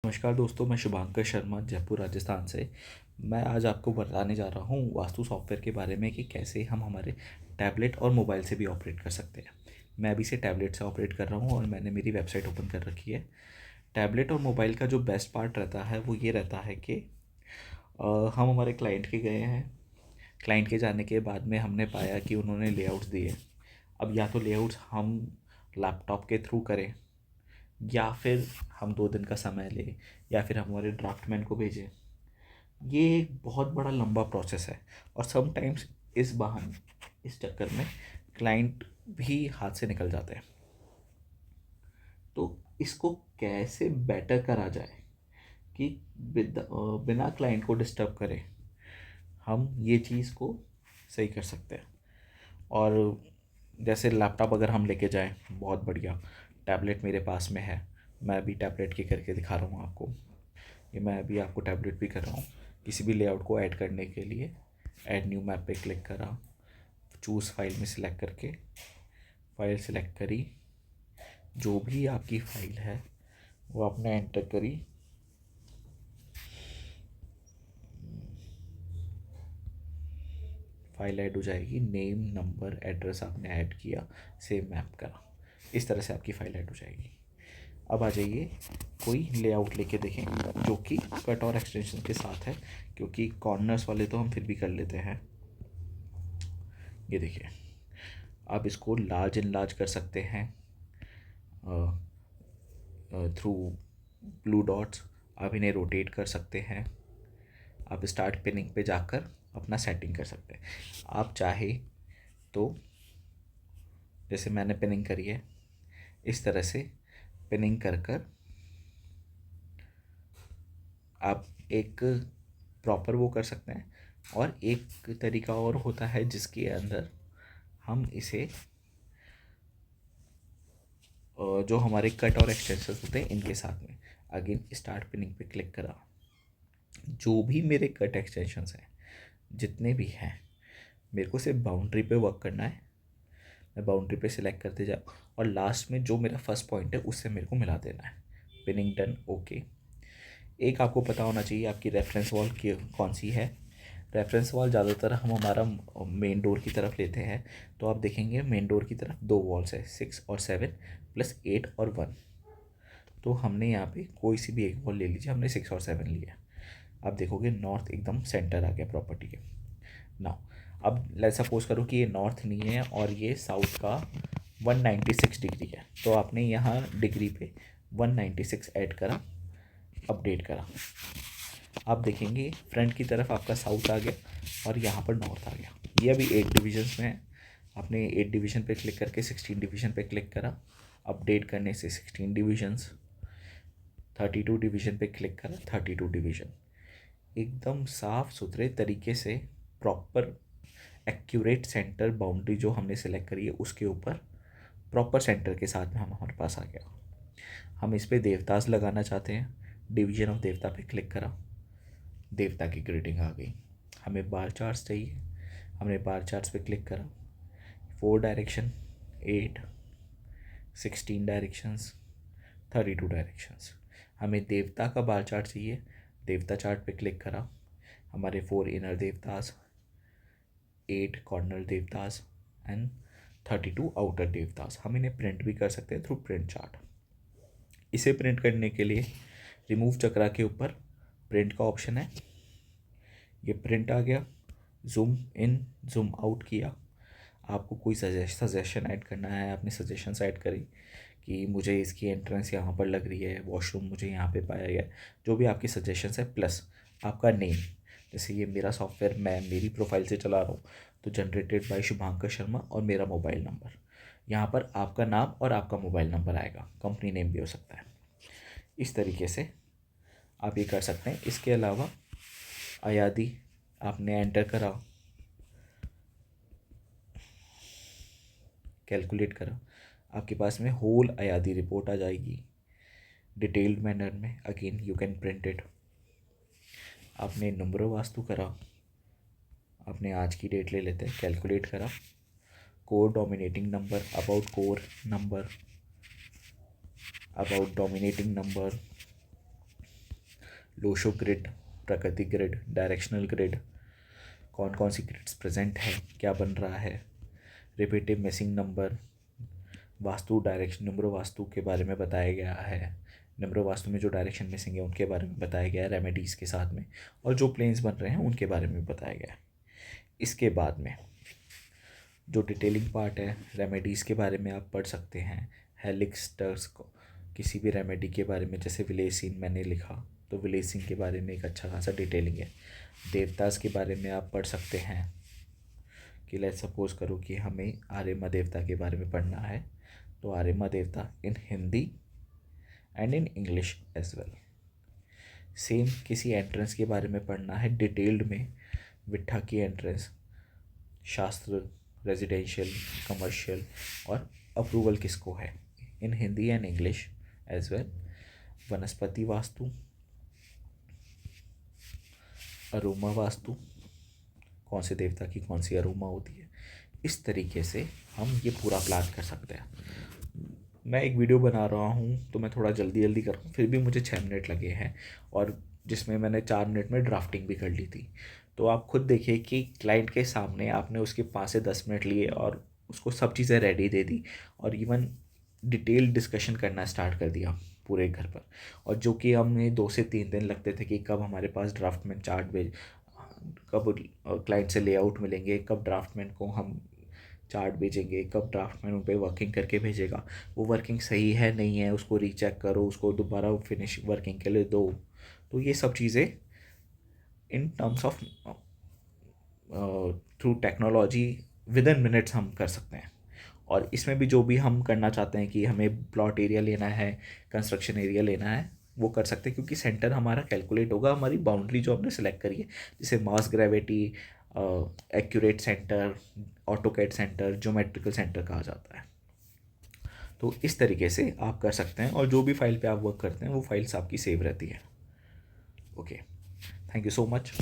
नमस्कार दोस्तों, मैं शुभांकर शर्मा जयपुर राजस्थान से। मैं आज आपको बताने जा रहा हूँ वास्तु सॉफ्टवेयर के बारे में कि कैसे हम हमारे टैबलेट और मोबाइल से भी ऑपरेट कर सकते हैं। मैं अभी से टैबलेट से ऑपरेट कर रहा हूँ और मैंने मेरी वेबसाइट ओपन कर रखी है। टैबलेट और मोबाइल का जो बेस्ट पार्ट रहता है वो ये रहता है कि हम हमारे क्लाइंट के गए हैं। क्लाइंट के जाने के बाद में हमने पाया कि उन्होंने लेआउट्स दिए। अब या तो लेआउट्स हम लैपटॉप के थ्रू करें, या फिर हम 2 दिन का समय लें, या फिर हम हमारे ड्राफ्टमैन को भेजें। ये एक बहुत बड़ा लंबा प्रोसेस है और समटाइम्स इस चक्कर में क्लाइंट भी हाथ से निकल जाते हैं। तो इसको कैसे बेटर करा जाए कि बिना क्लाइंट को डिस्टर्ब करे हम ये चीज़ को सही कर सकते हैं। और जैसे लैपटॉप अगर हम लेके जाएं, बहुत बढ़िया। टैबलेट मेरे पास में है, मैं अभी टैबलेट की करके दिखा रहा हूँ आपको। ये मैं अभी आपको टैबलेट भी कर रहा हूँ। किसी भी लेआउट को ऐड करने के लिए ऐड न्यू मैप पे क्लिक करा, चूज़ फाइल में सिलेक्ट करके फाइल सिलेक्ट करी, जो भी आपकी फ़ाइल है वो आपने एंटर करी। फाइल ऐड हो जाएगी, नेम नंबर एड्रेस आपने ऐड किया, सेव मैप करा, इस तरह से आपकी फ़ाइल ऐड हो जाएगी। अब आ जाइए कोई लेआउट लेके देखें जो कि कट और एक्सटेंशन के साथ है, क्योंकि कॉर्नर्स वाले तो हम फिर भी कर लेते हैं। ये देखिए, आप इसको लार्ज एंड लार्ज कर सकते हैं थ्रू ब्लू डॉट्स। आप इन्हें रोटेट कर सकते हैं। आप स्टार्ट पिनिंग पे जाकर अपना सेटिंग कर सकते हैं। आप चाहे तो जैसे मैंने पिनिंग करी है, इस तरह से पिनिंग कर कर आप एक प्रॉपर वो कर सकते हैं। और एक तरीका और होता है जिसके अंदर हम इसे जो हमारे कट और एक्सटेंशंस होते हैं इनके साथ में अगेन स्टार्ट पिनिंग पे क्लिक करा। जो भी मेरे कट एक्सटेंशंस हैं, जितने भी हैं, मेरे को सिर्फ बाउंड्री पे वर्क करना है। मैं बाउंड्री पे सिलेक्ट करते जाऊँ और लास्ट में जो मेरा फर्स्ट पॉइंट है उससे मेरे को मिला देना है। Pinning done, okay. एक आपको पता होना चाहिए आपकी रेफरेंस वॉल की कौन सी है। रेफरेंस वॉल ज़्यादातर हम हमारा मेन डोर की तरफ लेते हैं, तो आप देखेंगे मेन डोर की तरफ 2 वॉल्स है, 6 और 7 प्लस 8 और 1। तो हमने यहाँ पे कोई सी भी एक वॉल ले लीजिए, हमने 6 और 7 लिया। आप देखोगे नॉर्थ एकदम सेंटर आ गया प्रॉपर्टी के। नाउ अब लेट सपोज करो कि ये नॉर्थ नहीं है और ये साउथ का 196 डिग्री है, तो आपने यहाँ डिग्री पे 196 ऐड करा, अपडेट करा। आप देखेंगे फ्रंट की तरफ आपका साउथ आ गया और यहाँ पर नॉर्थ आ गया। ये अभी 8 डिविजन्स में है। आपने 8 डिवीज़न पे क्लिक करके 16 डिवीज़न पे क्लिक करा, अपडेट करने से 16 डिविजन्स। 32 डिवीज़न पे क्लिक करा, 32 डिवीज़न। एकदम साफ सुथरे तरीके से प्रॉपर एक्यूरेट सेंटर बाउंड्री जो हमने सेलेक्ट करी है उसके ऊपर प्रॉपर सेंटर के साथ में हम हमारे पास आ गया। हम इस पर देवतास लगाना चाहते हैं, डिवीजन ऑफ देवता पे क्लिक करा, देवता की ग्रेडिंग आ गई। हमें बार चार्ट्स चाहिए, हमने बार चार्ट्स पे क्लिक करा। 4 डायरेक्शन, 8, 16 डायरेक्शंस, 32 डायरेक्शंस। हमें देवता का बार चार्ट चाहिए, देवता चार्ट पे क्लिक करा। हमारे 4 इनर देवतास, 8 कॉर्नर देवतास एंड 32 आउटर देवतास। हम इन्हें प्रिंट भी कर सकते हैं थ्रू प्रिंट चार्ट। इसे प्रिंट करने के लिए रिमूव चक्रा के ऊपर प्रिंट का ऑप्शन है, ये प्रिंट आ गया। जूम इन जूम आउट किया। आपको कोई सजेशन ऐड करना है, आपने सजेशंस ऐड करी कि मुझे इसकी एंट्रेंस यहाँ पर लग रही है, वॉशरूम मुझे यहाँ पे पाया गया है, जो भी आपकी सजेशंस है, प्लस आपका नेम। जैसे ये मेरा सॉफ्टवेयर मैं मेरी प्रोफाइल से चला रहा हूँ, तो जनरेटेड बाय शुभांकर शर्मा और मेरा मोबाइल नंबर। यहाँ पर आपका नाम और आपका मोबाइल नंबर आएगा, कंपनी नेम भी हो सकता है। इस तरीके से आप ये कर सकते हैं। इसके अलावा अयादी आपने एंटर करा, कैलकुलेट करा, आपके पास में होल अयादी रिपोर्ट आ जाएगी डिटेल्ड मैनर में। Again you can print it. आपने नंबर वास्तु करा, आपने आज की डेट ले लेते हैं, कैलकुलेट करा। Core dominating number, about core number, about dominating number, Lo Shu grid, प्राकृतिक ग्रिड, डायरेक्शनल ग्रिड, कौन कौन सी ग्रिड्स प्रेजेंट है, क्या बन रहा है, repetitive missing number, vastu direction, नंबरो वास्तु के बारे में बताया गया है। नंबरो वास्तु में जो डायरेक्शन मिसिंग है उनके बारे में बताया गया है रेमेडीज़ के साथ में, और जो प्लेन्स बन रहे हैं उनके बारे में बताया गया है। इसके बाद में जो डिटेलिंग पार्ट है, रेमेडीज़ के बारे में आप पढ़ सकते हैं। हेलिक्स टर्स को किसी भी रेमेडी के बारे में, जैसे विलेसिन मैंने लिखा तो विलेसिन के बारे में एक अच्छा खासा डिटेलिंग है। देवतास के बारे में आप पढ़ सकते हैं कि लेट्स सपोज करो कि हमें आर्यमा देवता के बारे में पढ़ना है, तो आर्यमा देवता in Hindi and in English as well. Same किसी एंट्रेंस के बारे में पढ़ना है डिटेल्ड में, विट्ठा की एंट्रेंस, शास्त्र, रेजिडेंशियल, कमर्शियल और अप्रूवल किसको है, in Hindi and English as well. वनस्पति वास्तु, अरोमा वास्तु, कौन से देवता की कौन सी अरोमा होती है, इस तरीके से हम ये पूरा प्लान कर सकते हैं। मैं एक वीडियो बना रहा हूँ तो मैं थोड़ा जल्दी जल्दी कर रहा हूँ, फिर भी मुझे 6 मिनट लगे हैं, और जिसमें मैंने 4 मिनट में ड्राफ्टिंग भी कर ली थी। तो आप खुद देखिए कि क्लाइंट के सामने आपने उसके 5 से 10 मिनट लिए और उसको सब चीज़ें रेडी दे दी, और इवन डिटेल डिस्कशन करना स्टार्ट कर दिया पूरे घर पर। और जो कि हमें 2 से 3 दिन लगते थे कि कब हमारे पास ड्राफ्टमैन चार्ट भेज, कब क्लाइंट से लेआउट मिलेंगे, कब ड्राफ्टमैन को हम चार्ट भेजेंगे, कब ड्राफ्टमैन उन पर वर्किंग करके भेजेगा, वो वर्किंग सही है नहीं है उसको रीचेक करो, उसको दोबारा फिनिश वर्किंग के लिए दो। तो ये सब चीज़ें in terms of through technology with in minutes हम कर सकते हैं। और इसमें भी जो भी हम करना चाहते हैं कि हमें प्लॉट एरिया लेना है, कंस्ट्रक्शन एरिया लेना है, वो कर सकते हैं, क्योंकि सेंटर हमारा कैलकुलेट होगा, हमारी बाउंड्री जो हमने सेलेक्ट करी है, जैसे mass gravity, accurate centre, AutoCAD centre, geometrical centre कहा जाता है। तो इस तरीके से आप कर सकते हैं, और जो भी फाइल पे आप वर्क करते हैं वो फाइल्स आपकी सेव रहती है। Okay, thank you so much.